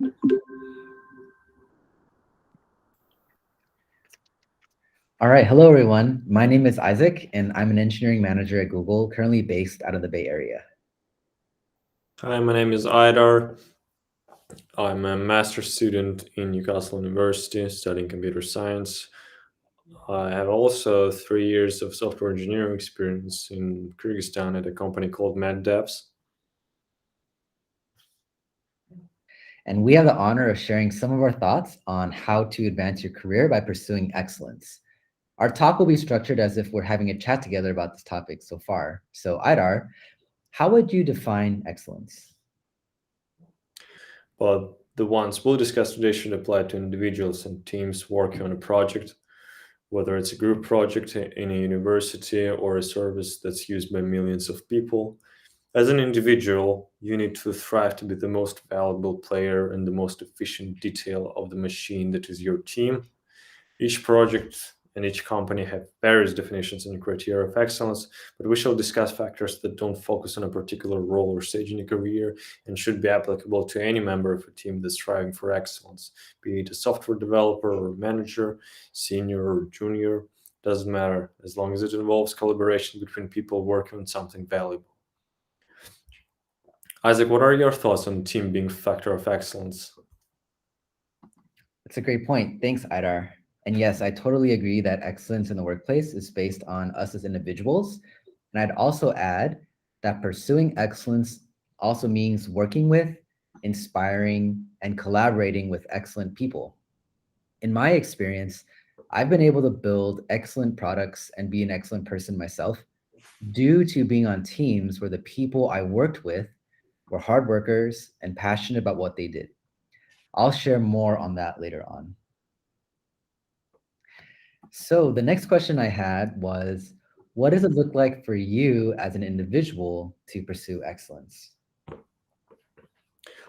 All right, hello everyone. My name is Isaac, and I'm an engineering manager at Google, currently based out of the Bay Area. Hi, my name is Idar. I'm a master's student in Newcastle University studying computer science. I have also 3 years of software engineering experience in Kyrgyzstan at a company called MadDevs. And we have the honor of sharing some of our thoughts on how to advance your career by pursuing excellence. Our talk will be structured as if we're having a chat together about this topic so far. So, Idar, how would you define excellence? But the ones we'll discuss today should apply to individuals and teams working on a project, whether it's a group project in a university or a service that's used by millions of people. As an individual, you need to thrive to be the most valuable player and the most efficient detail of the machine that is your team. Each project and each company have various definitions and criteria of excellence, but we shall discuss factors that don't focus on a particular role or stage in a career and should be applicable to any member of a team that's striving for excellence, be it a software developer or manager, senior or junior, doesn't matter, as long as it involves collaboration between people working on something valuable. Isaac, what are your thoughts on team being a factor of excellence? That's a great point. Thanks, Idar. And yes, I totally agree that excellence in the workplace is based on us as individuals. And I'd also add that pursuing excellence also means working with, inspiring, and collaborating with excellent people. In my experience, I've been able to build excellent products and be an excellent person myself due to being on teams where the people I worked with were hard workers and passionate about what they did. I'll share more on that later on. So the next question I had was, what does it look like for you as an individual to pursue excellence?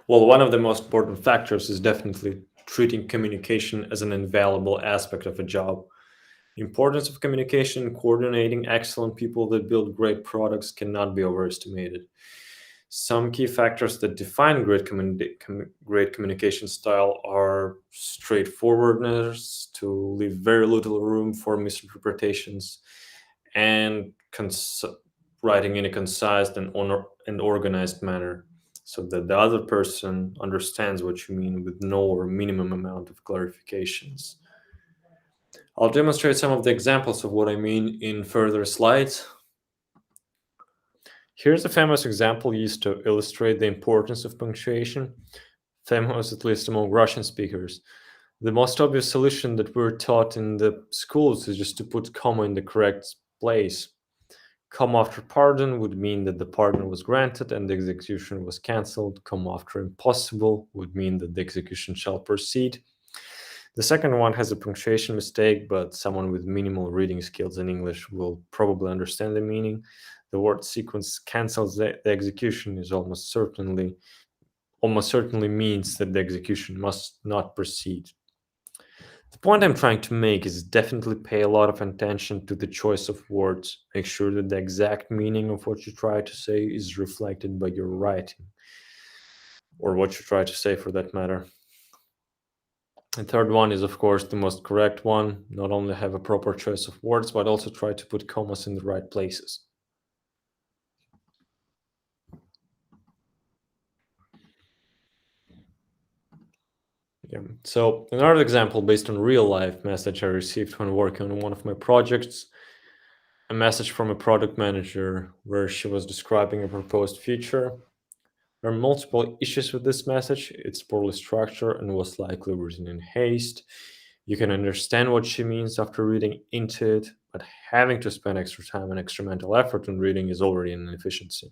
Well, one of the most important factors is definitely treating communication as an invaluable aspect of a job. The importance of communication and coordinating excellent people that build great products cannot be overestimated. Some key factors that define great communication style are straightforwardness, to leave very little room for misinterpretations, and writing in a concise and organized manner so that the other person understands what you mean with no or minimum amount of clarifications. I'll demonstrate some of the examples of what I mean in further slides. Here's a famous example used to illustrate the importance of punctuation, famous at least among Russian speakers. The most obvious solution that we're taught in the schools is just to put comma in the correct place. Comma after pardon would mean that the pardon was granted and the execution was cancelled. Comma after impossible would mean that the execution shall proceed. The second one has a punctuation mistake, but someone with minimal reading skills in English will probably understand the meaning. The word sequence cancels the execution is almost certainly means that the execution must not proceed. The point I'm trying to make is definitely pay a lot of attention to the choice of words. Make sure that the exact meaning of what you try to say is reflected by your writing, or what you try to say for that matter. The third one is, of course, the most correct one. Not only have a proper choice of words, but also try to put commas in the right places. Yeah. So another example based on real life message I received when working on one of my projects, a message from a product manager where she was describing a proposed feature. There are multiple issues with this message. It's poorly structured and was likely written in haste. You can understand what she means after reading into it, but having to spend extra time and extra mental effort on reading is already an inefficiency.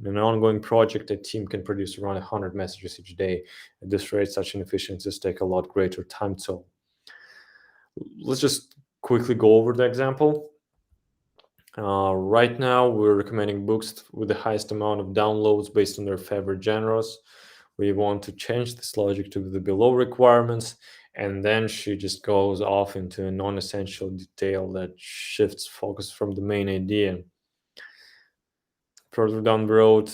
In an ongoing project, a team can produce around 100 messages each day. At this rate, such inefficiencies take a lot greater time toll. Let's just quickly go over the example. Right now, we're recommending books with the highest amount of downloads based on their favorite genres. We want to change this logic to the below requirements, and then she just goes off into a non-essential detail that shifts focus from the main idea. Further down the road,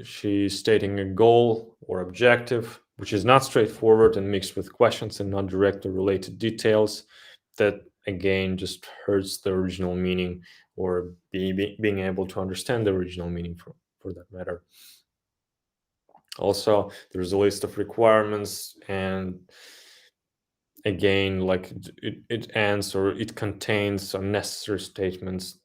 She's stating a goal or objective, which is not straightforward and mixed with questions and not directly related details. That again just hurts the original meaning, or being able to understand the original meaning for that matter. Also, there's a list of requirements, and again, like it ends or it contains unnecessary statements.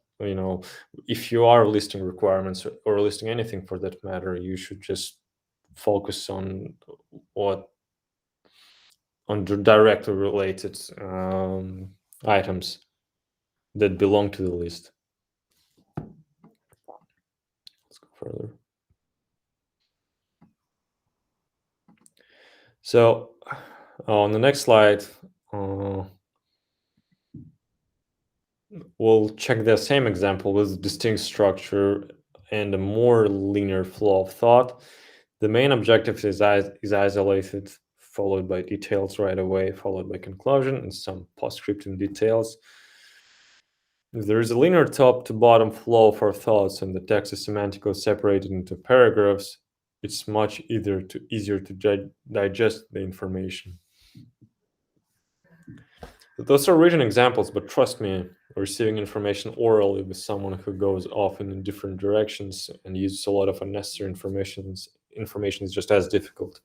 If you are listing requirements or listing anything for that matter, you should just focus what on the directly related items that belong to the list. Let's go further. So on the next slide, we'll check the same example with distinct structure and a more linear flow of thought. The main objective is isolated, followed by details right away, followed by conclusion and some postscriptum details. If there is a linear top to bottom flow for thoughts and the text is semantically separated into paragraphs, it's much easier to digest the information. Those are written examples, but trust me, receiving information orally with someone who goes off in different directions and uses a lot of unnecessary information is just as difficult.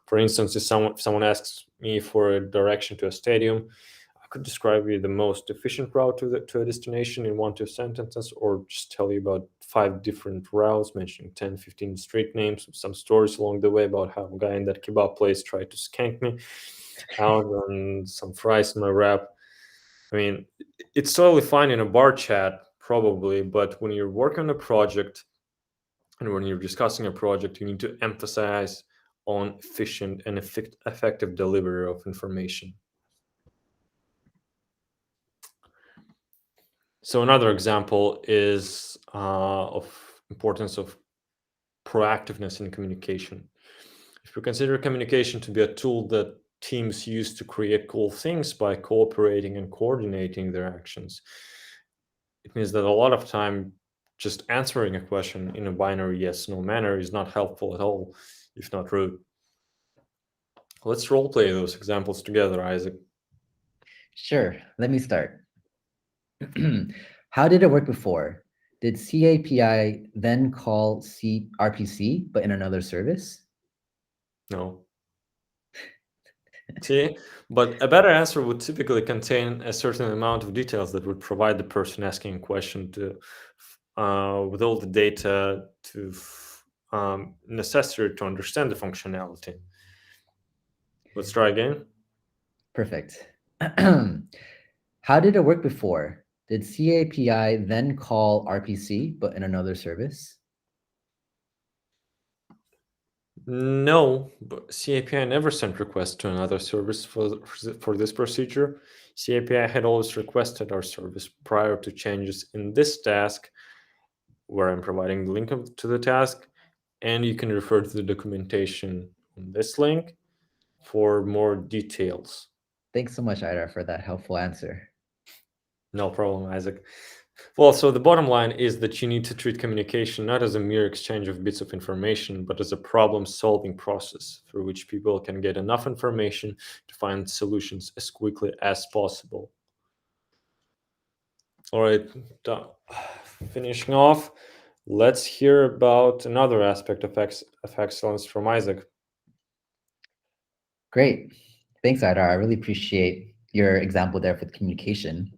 For instance, if someone asks me for a direction to a stadium, I could describe you the most efficient route to a destination in 1-2 sentences, or just tell you about 5 different routes, mentioning 10, 15 street names, with some stories along the way about how a guy in that kebab place tried to skank me out on some fries in my wrap. I mean, it's totally fine in a bar chat, probably, but when you're working on a project and when you're discussing a project, you need to emphasize on efficient and effective delivery of information. So another example is of importance of proactiveness in communication. If we consider communication to be a tool that teams use to create cool things by cooperating and coordinating their actions, it means that a lot of time just answering a question in a binary yes/no manner is not helpful at all, if not rude. Let's role play those examples together, Isaac. Sure, let me start. How did it work before? Did CAPI then call RPC, but in another service? No. See, but a better answer would typically contain a certain amount of details that would provide the person asking a question with all the data necessary to understand the functionality. Let's try again. Perfect. How did it work before? Did CAPI then call RPC, but in another service? No, but CAPI never sent requests to another service for this procedure. CAPI had always requested our service prior to changes in this task, where I'm providing the link to the task, and you can refer to the documentation on this link for more details. Thanks so much, Ida, for that helpful answer. No problem, Isaac. Well, so the bottom line is that you need to treat communication not as a mere exchange of bits of information, but as a problem-solving process through which people can get enough information to find solutions as quickly as possible. All right, finishing off, let's hear about another aspect of excellence from Isaac. Great. Thanks, Idar. I really appreciate your example there for the communication.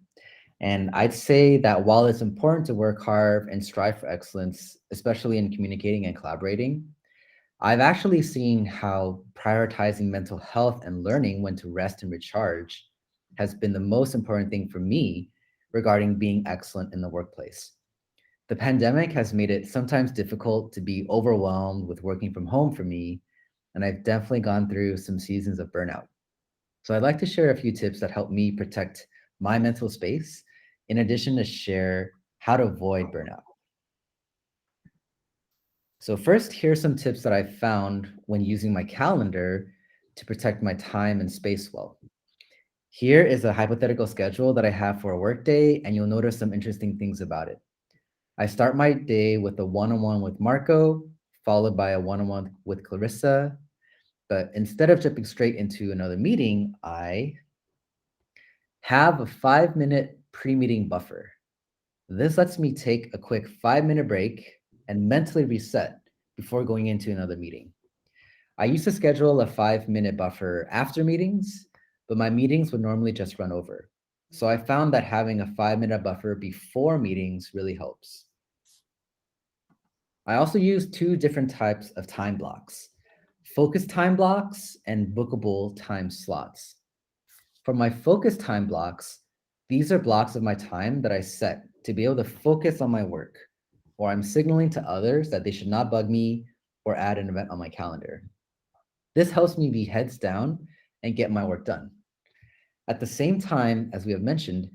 And I'd say that while it's important to work hard and strive for excellence, especially in communicating and collaborating, I've actually seen how prioritizing mental health and learning when to rest and recharge has been the most important thing for me regarding being excellent in the workplace. The pandemic has made it sometimes difficult to be overwhelmed with working from home for me, and I've definitely gone through some seasons of burnout. So I'd like to share a few tips that help me protect my mental space, in addition to share how to avoid burnout. So first, here's some tips that I found when using my calendar to protect my time and space well. Here is a hypothetical schedule that I have for a workday, and you'll notice some interesting things about it. I start my day with a one-on-one with Marco, followed by a one-on-one with Clarissa. But instead of jumping straight into another meeting, I have a 5-minute pre-meeting buffer. This lets me take a quick 5-minute break and mentally reset before going into another meeting. I used to schedule a 5-minute buffer after meetings, but my meetings would normally just run over. So I found that having a 5-minute buffer before meetings really helps. I also use 2 different types of time blocks, focus time blocks and bookable time slots. For my focus time blocks, these are blocks of my time that I set to be able to focus on my work, or I'm signaling to others that they should not bug me or add an event on my calendar. This helps me be heads down and get my work done. At the same time, as we have mentioned,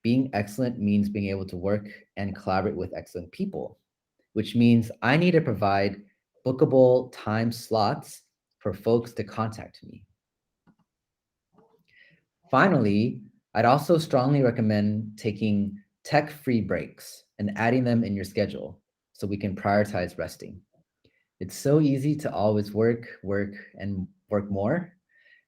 being excellent means being able to work and collaborate with excellent people, which means I need to provide bookable time slots for folks to contact me. Finally, I'd also strongly recommend taking tech-free breaks and adding them in your schedule so we can prioritize resting. It's so easy to always work, and work more.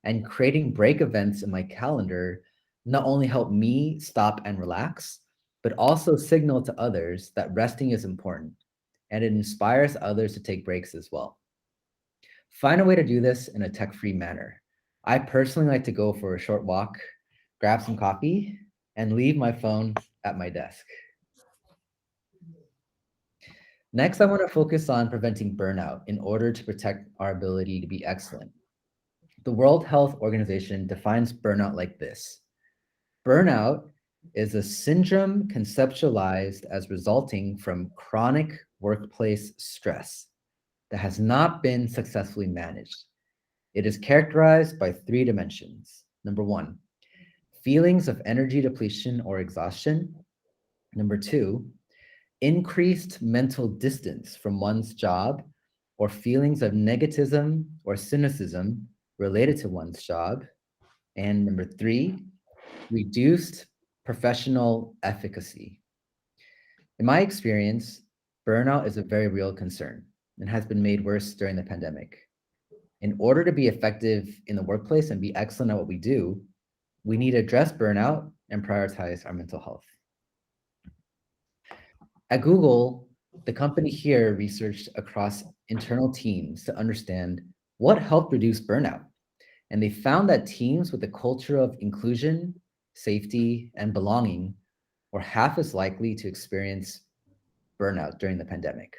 And creating break events in my calendar not only help me stop and relax, but also signal to others that resting is important, and it inspires others to take breaks as well. Find a way to do this in a tech-free manner. I personally like to go for a short walk, grab some coffee, and leave my phone at my desk. Next, I want to focus on preventing burnout in order to protect our ability to be excellent. The World Health Organization defines burnout like this. Burnout is a syndrome conceptualized as resulting from chronic workplace stress that has not been successfully managed. It is characterized by 3 dimensions. Number 1, feelings of energy depletion or exhaustion. Number 2, increased mental distance from one's job or feelings of negativism or cynicism related to one's job. And number 3, reduced professional efficacy. In my experience, burnout is a very real concern and has been made worse during the pandemic. In order to be effective in the workplace and be excellent at what we do, we need to address burnout and prioritize our mental health. At Google, the company here researched across internal teams to understand what helped reduce burnout. And they found that teams with a culture of inclusion, safety, and belonging were half as likely to experience burnout during the pandemic.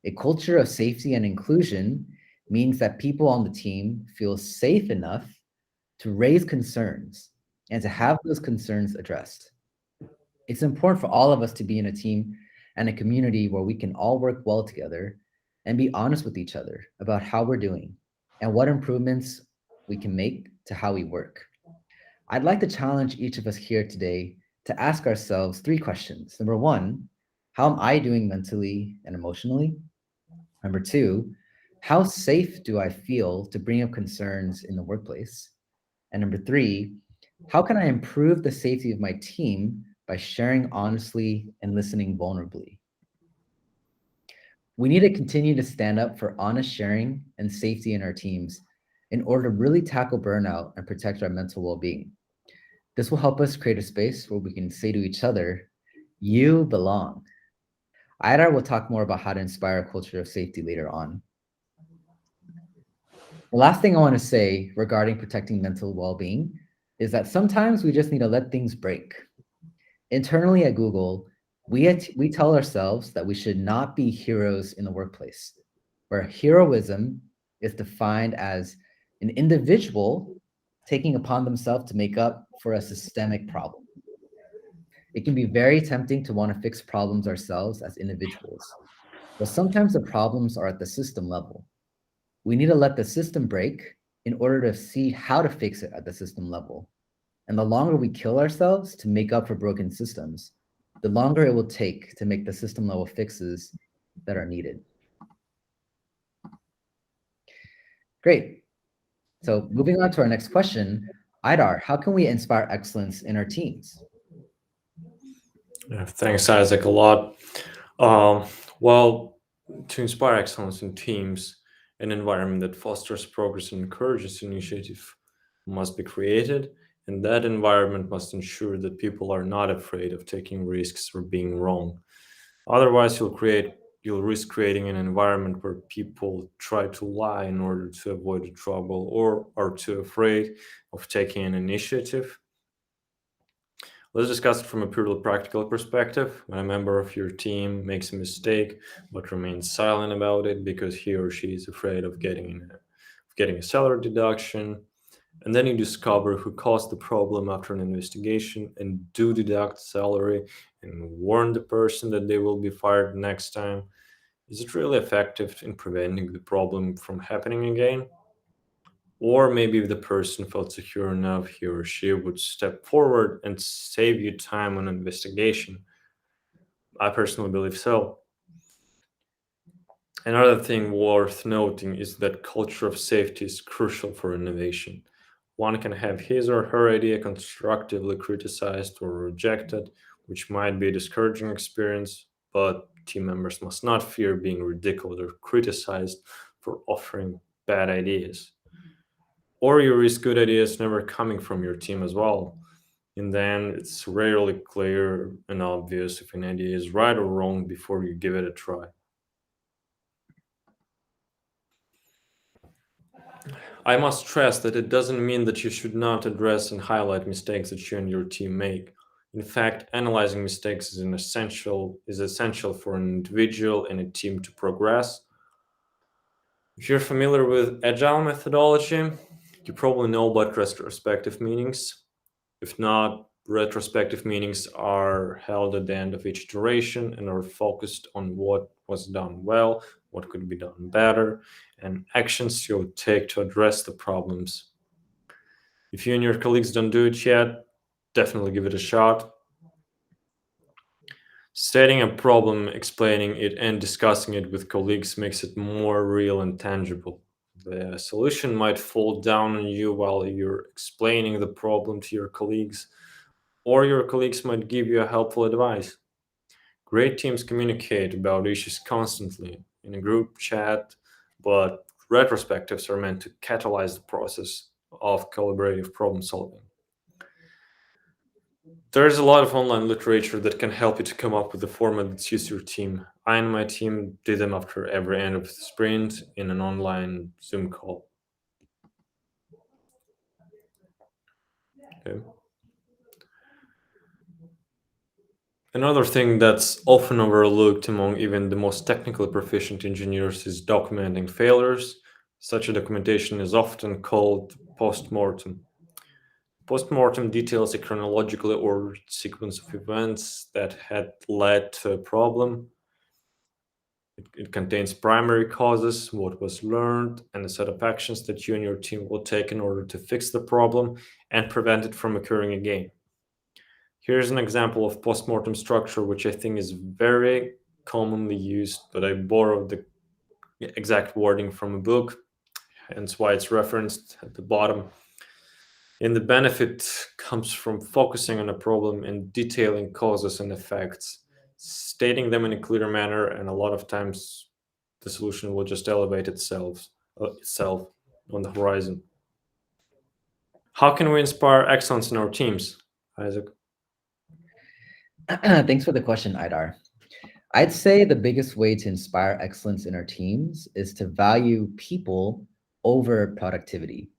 A culture of safety and inclusion means that people on the team feel safe enough to raise concerns and to have those concerns addressed. It's important for all of us to be in a team and a community where we can all work well together and be honest with each other about how we're doing and what improvements we can make to how we work. I'd like to challenge each of us here today to ask ourselves 3 questions. Number 1, how am I doing mentally and emotionally? Number 2, how safe do I feel to bring up concerns in the workplace? And number 3, how can I improve the safety of my team by sharing honestly and listening vulnerably? We need to continue to stand up for honest sharing and safety in our teams in order to really tackle burnout and protect our mental well-being. This will help us create a space where we can say to each other, "You belong." Aidar will talk more about how to inspire a culture of safety later on. The last thing I want to say regarding protecting mental well-being is that sometimes we just need to let things break. Internally at Google, we tell ourselves that we should not be heroes in the workplace, where heroism is defined as an individual taking upon themselves to make up for a systemic problem. It can be very tempting to want to fix problems ourselves as individuals, but sometimes the problems are at the system level. We need to let the system break in order to see how to fix it at the system level. And the longer we kill ourselves to make up for broken systems, the longer it will take to make the system level fixes that are needed. Great. So moving on to our next question, Aidar, how can we inspire excellence in our teams? Yeah, thanks, Isaac, a lot. Well, To inspire excellence in teams, an environment that fosters progress and encourages initiative must be created, and that environment must ensure that people are not afraid of taking risks or being wrong. Otherwise, you'll risk creating an environment where people try to lie in order to avoid the trouble or are too afraid of taking an initiative. Let's discuss it from a purely practical perspective. When a member of your team makes a mistake but remains silent about it because he or she is afraid of getting a salary deduction, and then you discover who caused the problem after an investigation and do deduct salary and warn the person that they will be fired next time, is it really effective in preventing the problem from happening again? Or maybe if the person felt secure enough, he or she would step forward and save you time on investigation. I personally believe so. Another thing worth noting is that culture of safety is crucial for innovation. One can have his or her idea constructively criticized or rejected, which might be a discouraging experience, but team members must not fear being ridiculed or criticized for offering bad ideas. Or you risk good ideas never coming from your team as well. And then it's rarely clear and obvious if an idea is right or wrong before you give it a try. I must stress that it doesn't mean that you should not address and highlight mistakes that you and your team make. In fact, analyzing mistakes is essential for an individual and a team to progress. If you're familiar with agile methodology, you probably know about retrospective meetings. If not, retrospective meetings are held at the end of each iteration and are focused on what was done well, what could be done better, and actions you'll take to address the problems. If you and your colleagues don't do it yet, definitely give it a shot. Stating a problem, explaining it, and discussing it with colleagues makes it more real and tangible. The solution might fall down on you while you're explaining the problem to your colleagues, or your colleagues might give you a helpful advice. Great teams communicate about issues constantly in a group chat, but retrospectives are meant to catalyze the process of collaborative problem solving. There's a lot of online literature that can help you to come up with a format that suits your team. I and my team did them after every end of the sprint in an online Zoom call. Okay. Another thing that's often overlooked among even the most technically proficient engineers is documenting failures. Such a documentation is often called postmortem. Postmortem details a chronologically ordered sequence of events that had led to a problem. It contains primary causes, what was learned, and a set of actions that you and your team will take in order to fix the problem and prevent it from occurring again. Here's an example of postmortem structure, which I think is very commonly used, but I borrowed the exact wording from a book, hence why it's referenced at the bottom. And the benefit comes from focusing on a problem and detailing causes and effects, stating them in a clear manner, and a lot of times the solution will just elevate itself on the horizon. How can we inspire excellence in our teams, Isaac? Thanks for the question, Idar. I'd say the biggest way to inspire excellence in our teams is to value people over productivity.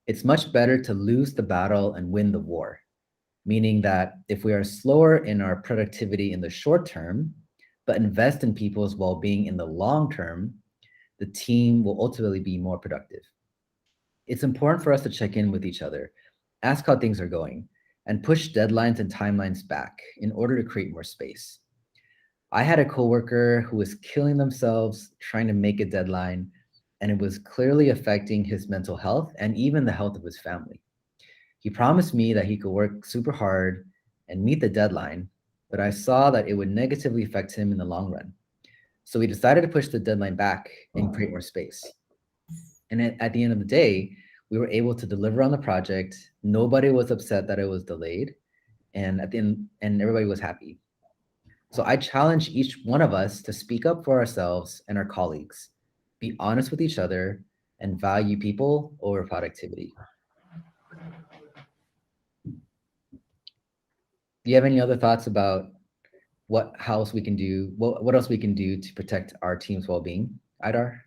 It's much better to lose the battle and win the war, meaning that if we are slower in our productivity in the short term, but invest in people's well being in the long term, the team will ultimately be more productive. It's important for us to check in with each other, ask how things are going, and push deadlines and timelines back in order to create more space. I had a coworker who was killing themselves trying to make a deadline, and it was clearly affecting his mental health and even the health of his family. He promised me that he could work super hard and meet the deadline, but I saw that it would negatively affect him in the long run. So we decided to push the deadline back and create more space. And at the end of the day, we were able to deliver on the project. Nobody was upset that it was delayed, and at the end, and everybody was happy. So I challenge each one of us to speak up for ourselves and our colleagues, be honest with each other, and value people over productivity. Do you have any other thoughts about what else we can do? What else we can do to protect our team's well-being, Idar?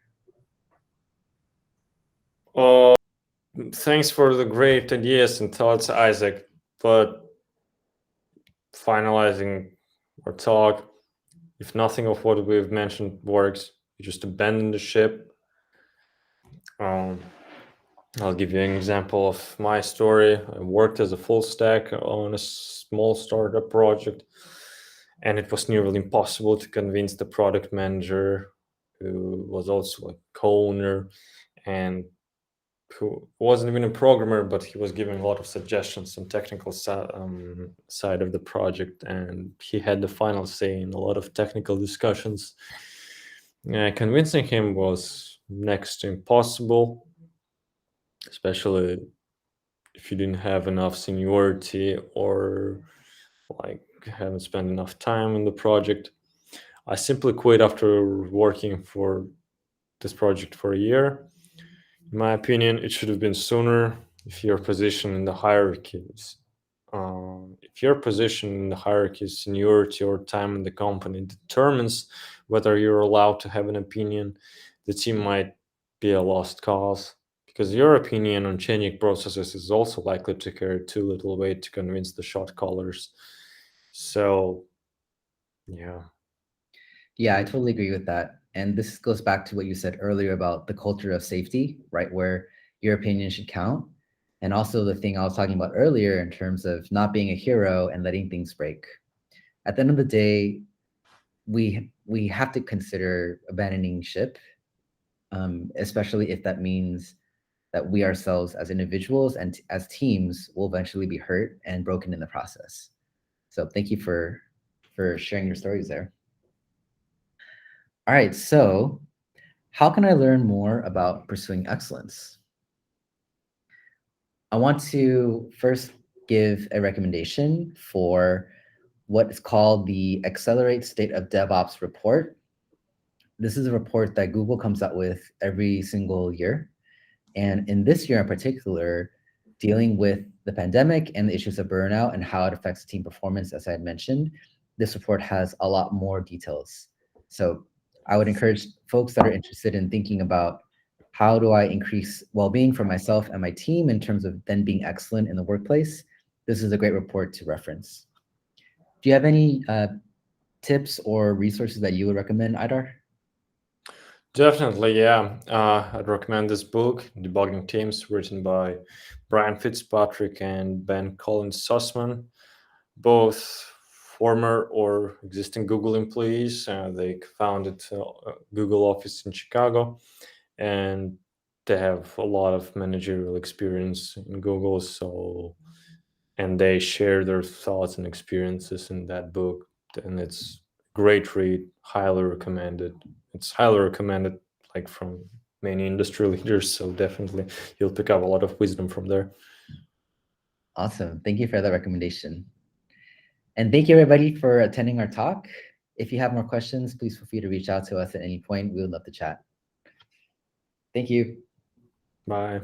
Thanks for the great ideas and thoughts, Isaac. But finalizing our talk, if nothing of what we've mentioned works, you just abandon the ship. I'll give you an example of my story. I worked as a full stack on a small startup project, and it was nearly impossible to convince the product manager, who was also a co-owner and who wasn't even a programmer, but he was giving a lot of suggestions on technical side of the project, and he had the final say in a lot of technical discussions. Convincing him was next to impossible, especially if you didn't have enough seniority or like haven't spent enough time in the project. I simply quit after working for this project for a year. In my opinion, it should have been sooner. If your position in the hierarchies, if your position in the hierarchy, seniority, or time in the company determines whether you're allowed to have an opinion, the team might be a lost cause, because your opinion on changing processes is also likely to carry too little weight to convince the shot callers. So, yeah. Yeah, I totally agree with that. And this goes back to what you said earlier about the culture of safety, right? Where your opinion should count. And also the thing I was talking about earlier in terms of not being a hero and letting things break. At the end of the day, we have to consider abandoning ship, especially if that means that we ourselves as individuals and as teams will eventually be hurt and broken in the process. So thank you for sharing your stories there. All right, so how can I learn more about pursuing excellence? I want to first give a recommendation for what is called the Accelerate State of DevOps report. This is a report that Google comes out with every single year. And in this year in particular, dealing with the pandemic and the issues of burnout and how it affects team performance, as I had mentioned, this report has a lot more details. So I would encourage folks that are interested in thinking about how do I increase well-being for myself and my team in terms of then being excellent in the workplace. This is a great report to reference. Do you have any tips or resources that you would recommend, Idar? Definitely, yeah. I'd recommend this book, Debugging Teams, written by Brian Fitzpatrick and Ben Collins Sussman, both former or existing Google employees. They founded Google office in Chicago, and they have a lot of managerial experience in Google. And they share their thoughts and experiences in that book, and it's great read, highly recommended. It's highly recommended, like from many industry leaders, so definitely you'll pick up a lot of wisdom from there. Awesome. Thank you for that recommendation. And thank you everybody for attending our talk. If you have more questions, please feel free to reach out to us at any point. We would love to chat. Thank you. Bye.